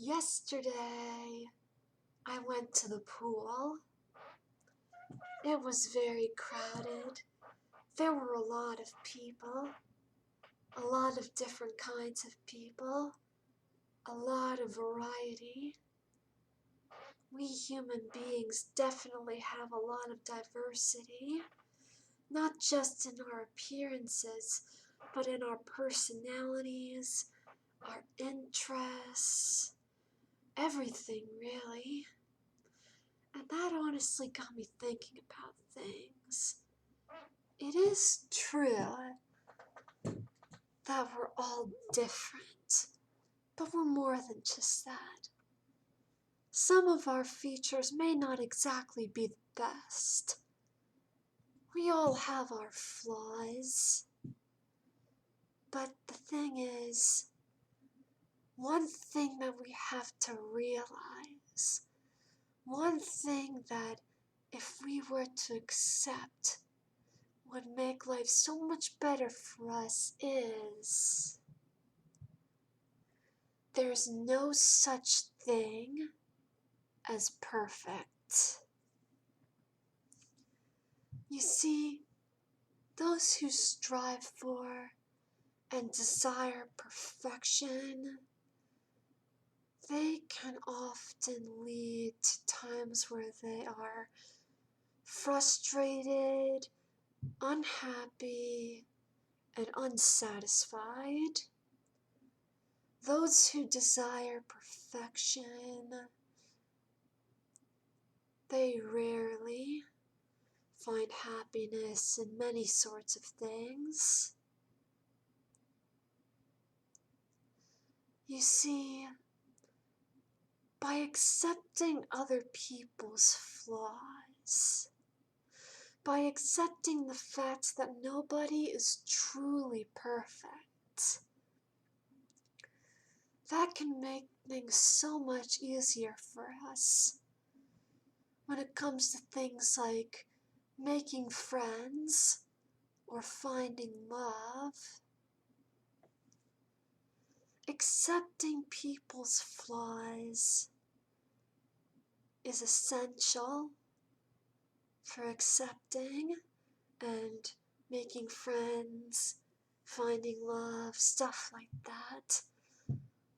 Yesterday, I went to the pool. It was very crowded. There were a lot of people, a lot of different kinds of people, a lot of variety. We human beings definitely have a lot of diversity, not just in our appearances, but in our personalities, our interests, everything really. And that honestly got me thinking about things. It is true that we're all different, but we're more than just that. Some of our features may not exactly be the best. We all have our flaws. But the thing is, one thing that we have to realize, one thing that if we were to accept would make life so much better for us is there's no such thing as perfect. You see, those who strive for and desire perfection, they can often lead to times where they are frustrated, unhappy, and unsatisfied. Those who desire perfection, they rarely find happiness in many sorts of things. You see, by accepting other people's flaws, by accepting the fact that nobody is truly perfect, that can make things so much easier for us when it comes to things like making friends or finding love. Accepting people's flaws is essential for accepting and making friends, finding love, stuff like that.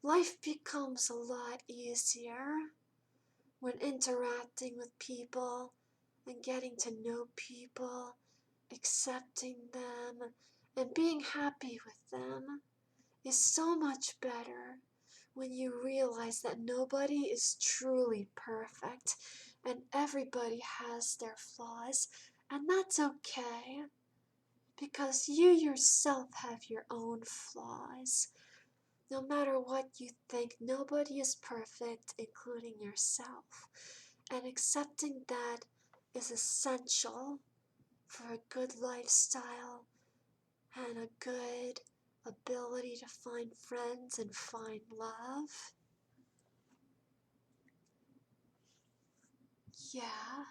Life becomes a lot easier when interacting with people and getting to know people, accepting them, and being happy with them is so much better when you realize that nobody is truly perfect and everybody has their flaws, and that's okay because you yourself have your own flaws. No matter what you think, nobody is perfect, including yourself. And accepting that is essential for a good lifestyle and a good ability to find friends and find love. Yeah.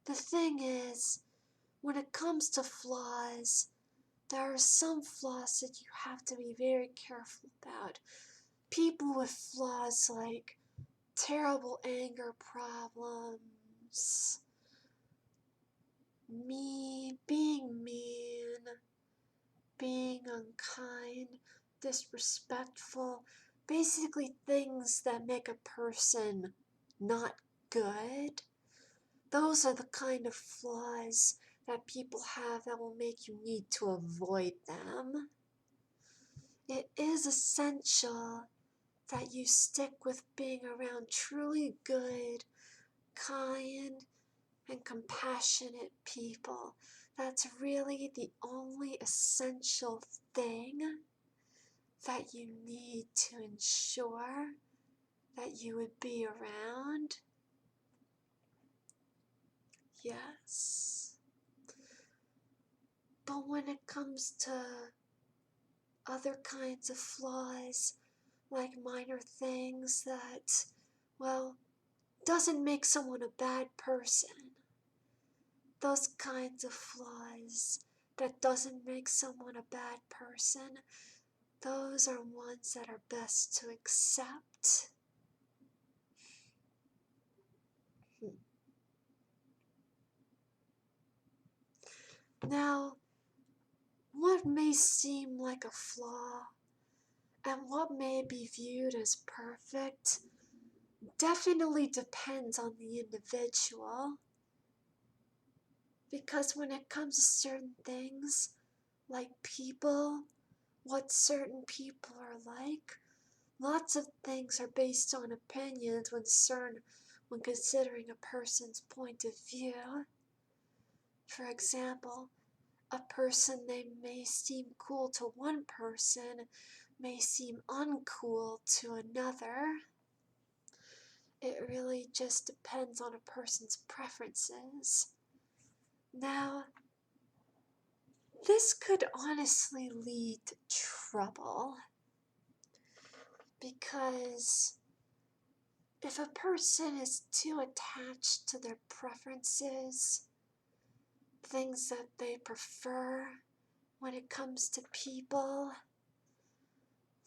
The thing is, when it comes to flaws, there are some flaws that you have to be very careful about. People with flaws like terrible anger problems, being mean, being unkind, disrespectful, basically things that make a person not good. Those are the kind of flaws that people have that will make you need to avoid them. It is essential that you stick with being around truly good, kind, and compassionate people. That's really the only essential thing that you need to ensure that you would be around. Yes. But when it comes to other kinds of flaws, like minor things that, well, doesn't make someone a bad person, those kinds of flaws that doesn't make someone a bad person, those are ones that are best to accept. Now, what may seem like a flaw and what may be viewed as perfect definitely depends on the individual. Because when it comes to certain things, like people, what certain people are like, lots of things are based on opinions when considering a person's point of view. For example, a person they may seem cool to one person may seem uncool to another. It really just depends on a person's preferences. Now, this could honestly lead to trouble, because if a person is too attached to their preferences, things that they prefer when it comes to people,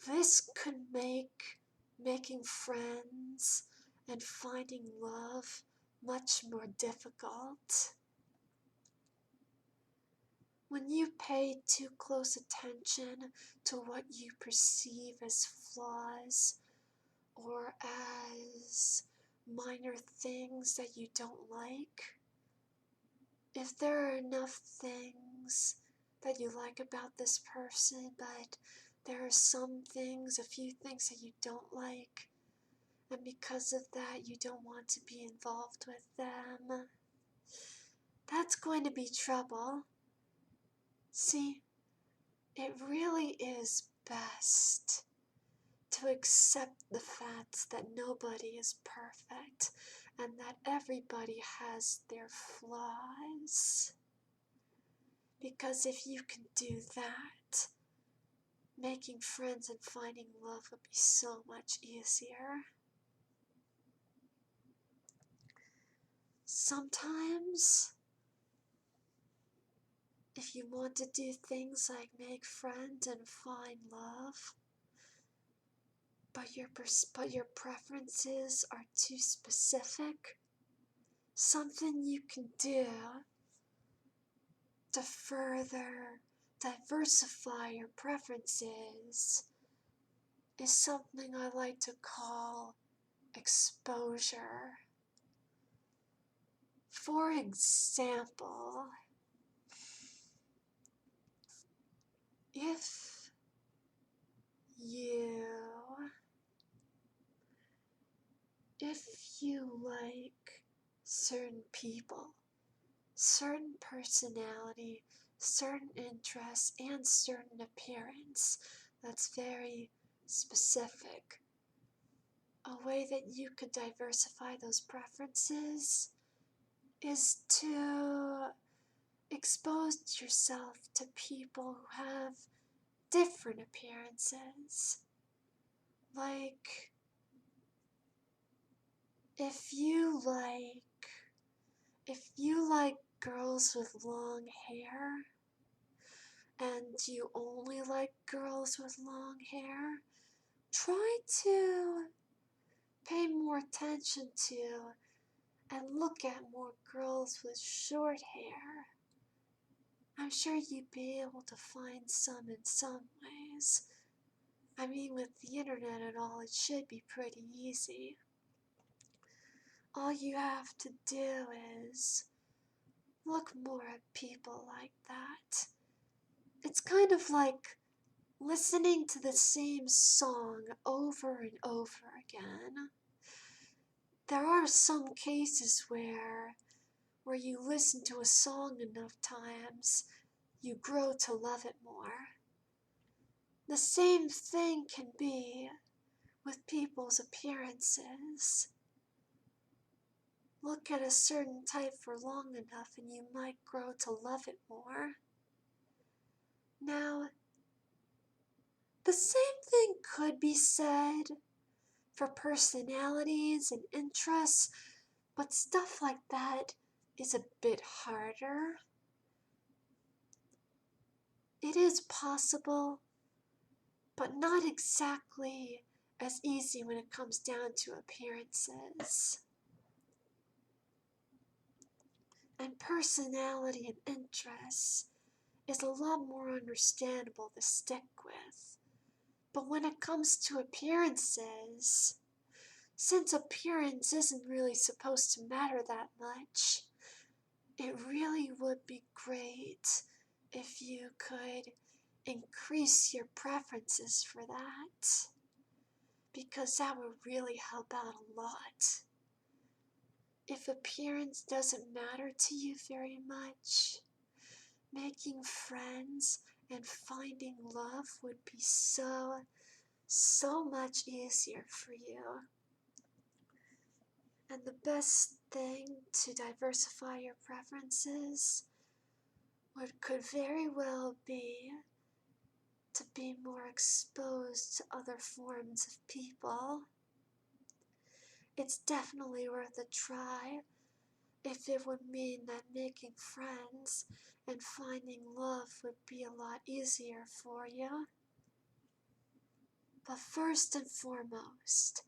this could make making friends and finding love much more difficult. When you pay too close attention to what you perceive as flaws or as minor things that you don't like, if there are enough things that you like about this person, but there are a few things that you don't like, and because of that you don't want to be involved with them, that's going to be trouble. See, it really is best to accept the fact that nobody is perfect and that everybody has their flaws. Because if you can do that, making friends and finding love would be so much easier. Sometimes, if you want to do things like make friends and find love, but your preferences are too specific, something you can do to further diversify your preferences is something I like to call exposure. For example, if you like certain people, certain personality, certain interests, and certain appearance that's very specific, a way that you could diversify those preferences is to expose yourself to people who have different appearances. Like, if you like girls with long hair, and you only like girls with long hair, try to pay more attention to and look at more girls with short hair. I'm sure you'd be able to find some in some ways. I mean, with the internet and all, it should be pretty easy. All you have to do is look more at people like that. It's kind of like listening to the same song over and over again. There are some cases where you listen to a song enough times, you grow to love it more. The same thing can be with people's appearances. Look at a certain type for long enough and you might grow to love it more. Now, the same thing could be said for personalities and interests, but stuff like that is a bit harder. It is possible but not exactly as easy when it comes down to appearances. And personality and interests is a lot more understandable to stick with. But when it comes to appearances, since appearance isn't really supposed to matter that much, it really would be great if you could increase your preferences for that, because that would really help out a lot. If appearance doesn't matter to you very much, making friends and finding love would be so much easier for you. And the best thing to diversify your preferences could very well be to be more exposed to other forms of people. It's definitely worth a try if it would mean that making friends and finding love would be a lot easier for you. But first and foremost,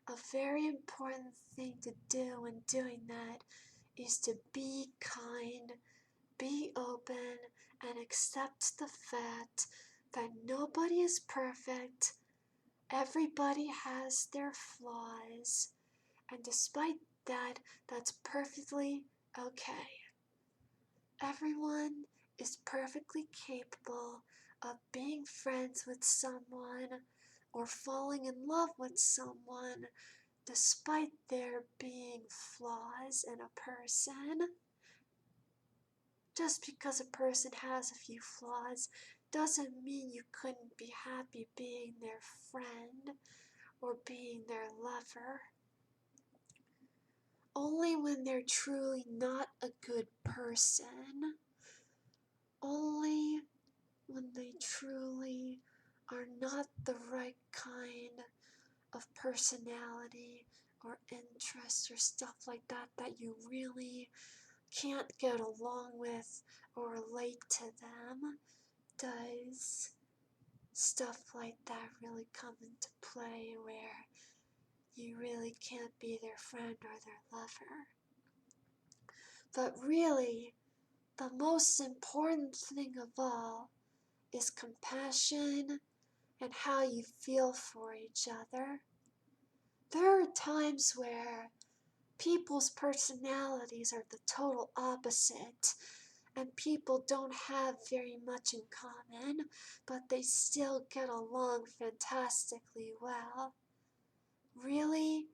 a very important thing to do when doing that is to be kind, be open, and accept the fact that nobody is perfect. Everybody has their flaws, and despite that, that's perfectly okay. Everyone is perfectly capable of being friends with someone or falling in love with someone despite there being flaws in a person. Just because a person has a few flaws doesn't mean you couldn't be happy being their friend or being their lover. Only when they're truly not a good person, only when they truly are not the right kind of personality or interest or stuff like that that you really can't get along with or relate to them, does stuff like that really come into play where you really can't be their friend or their lover. But really, the most important thing of all is compassion and how you feel for each other. There are times where people's personalities are the total opposite, and people don't have very much in common, but they still get along fantastically well. Really,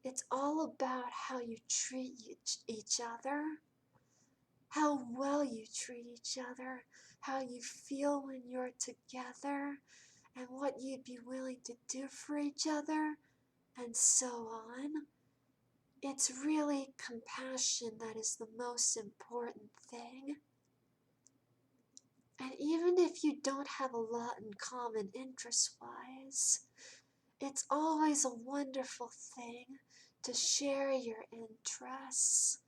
it's all about how you treat each other, how well you treat each other, how you feel when you're together, and what you'd be willing to do for each other, and so on. It's really compassion that is the most important thing. And even if you don't have a lot in common interest-wise, it's always a wonderful thing to share your interests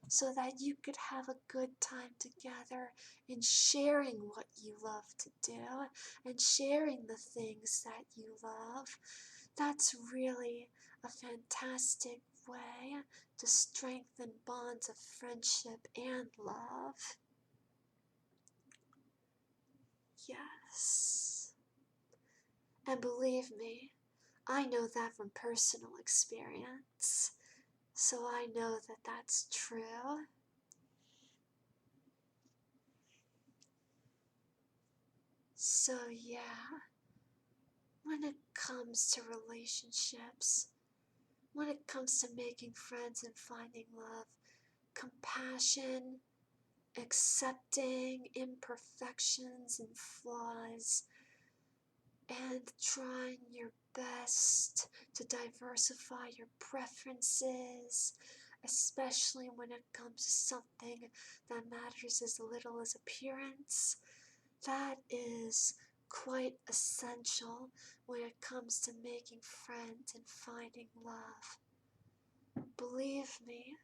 so that you could have a good time together in sharing what you love to do and sharing the things that you love. That's really a fantastic way to strengthen bonds of friendship and love. Yes. And believe me, I know that from personal experience, so I know that that's true. So yeah, when it comes to relationships, when it comes to making friends and finding love, compassion, accepting imperfections and flaws, and trying your best to diversify your preferences, especially when it comes to something that matters as little as appearance. That is quite essential when it comes to making friends and finding love. Believe me,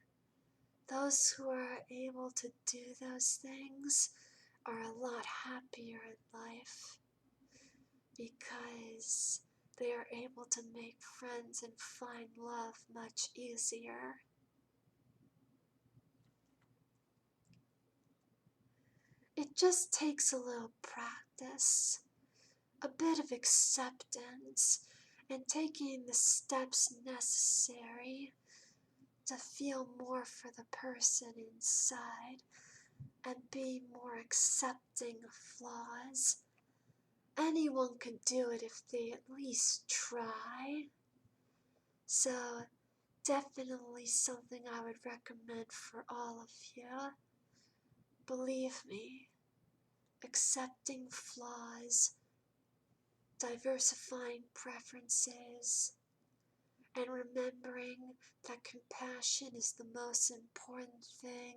those who are able to do those things are a lot happier in life. because they are able to make friends and find love much easier. It just takes a little practice, a bit of acceptance, and taking the steps necessary to feel more for the person inside and be more accepting of flaws. Anyone can do it if they at least try. So, definitely something I would recommend for all of you. Believe me, accepting flaws, diversifying preferences, and remembering that compassion is the most important thing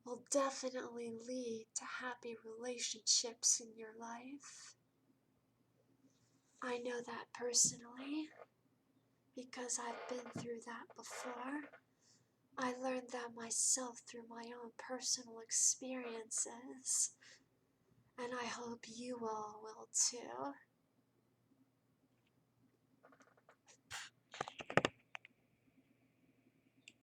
will definitely lead to happy relationships in your life. I know that personally because I've been through that before. I learned that myself through my own personal experiences, and I hope you all will too.